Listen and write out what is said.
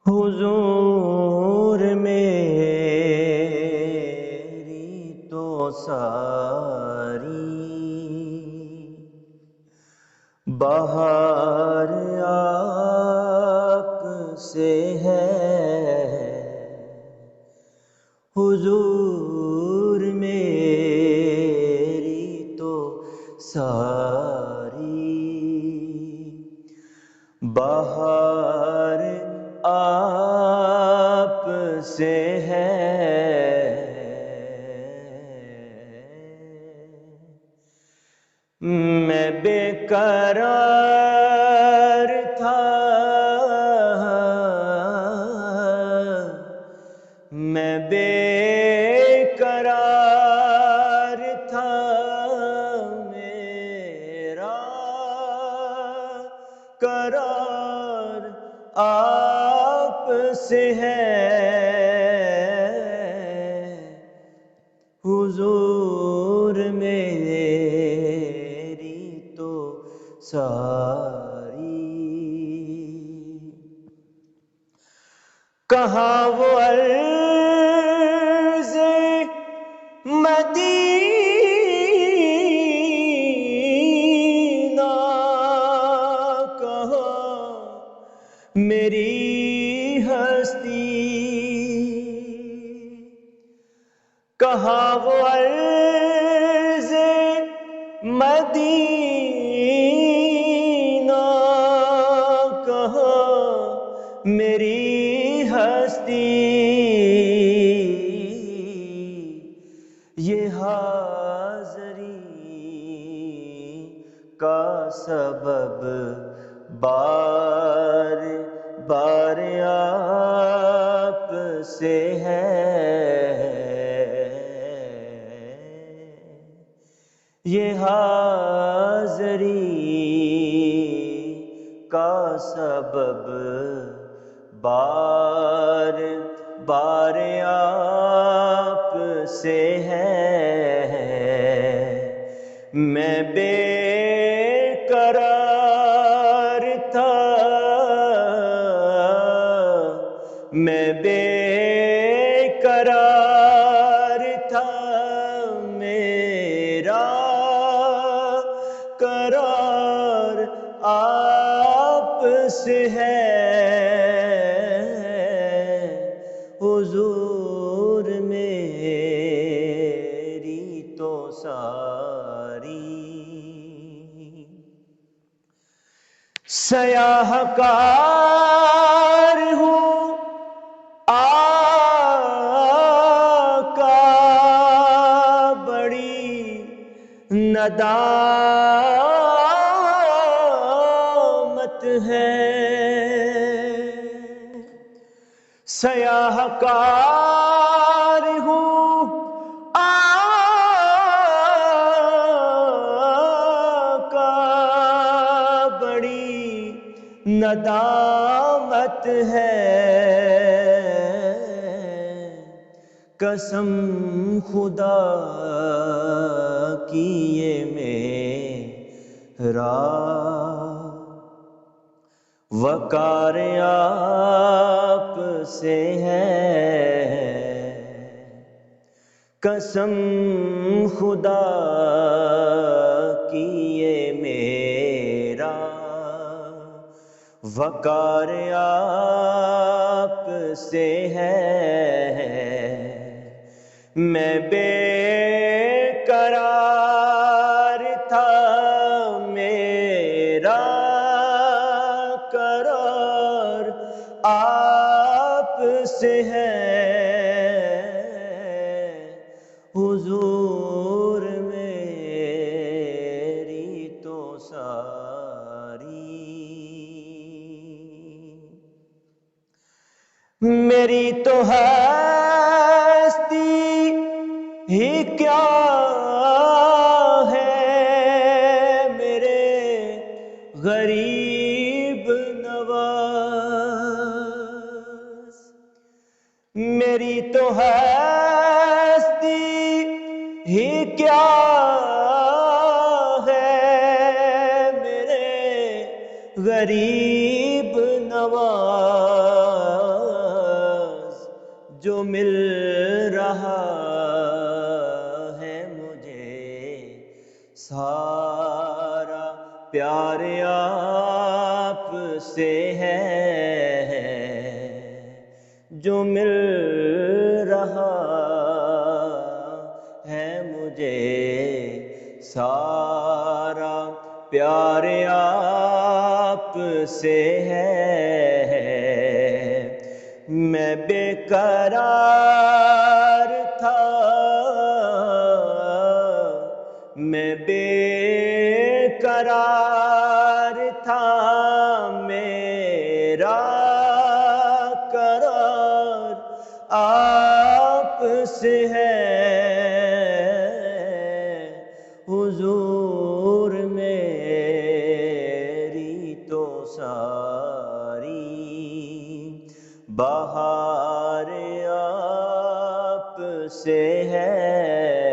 حضور میری تو ساری بہار آپ سے ہے، حضور میری تو ساری بہار آپ سے ہے، میں بے قرار تھا، میں بے قرار تھا، میرا قرار آپ سے ہے، حضور میری تو ساری کہاں وہ عرض مدینہ، کہاں میری ہستی، کہاں وہ عرض مدینہ، کہاں میری ہستی، یہ حاضری کا سبب بار بار آپ سے ہے، یہ حاضری کا سبب بار بار آپ سے ہے، میں بے قرار تھا، میں بے قرار تھا، میرا قرار آپ سے ہے، حضور میری تو ساری سیاہ کار ہوں آقا، بڑی ندامت ہے، سیاہ کار ہوں آقا، بڑی ندامت ہے، قسم خدا کی یہ میرا وقار آپ سے ہے، قسم خدا کی یہ میرا وقار آپ سے ہے، میں بے قرار تھا، میرا قرار آپ سے ہے، حضور میری تو ساری میری تو ہستی ہی کیا ہے، میرے غریب نواز، میری تو ہستی ہی کیا ہے، میرے غریب نواز، ہے جو مل رہا ہے مجھے سارا پیار آپ سے ہے میں بے قرار تھا میں بے قرار تھا میرا قرار آپ سے ہے حضور میری تو ساری بہار آپ سے ہے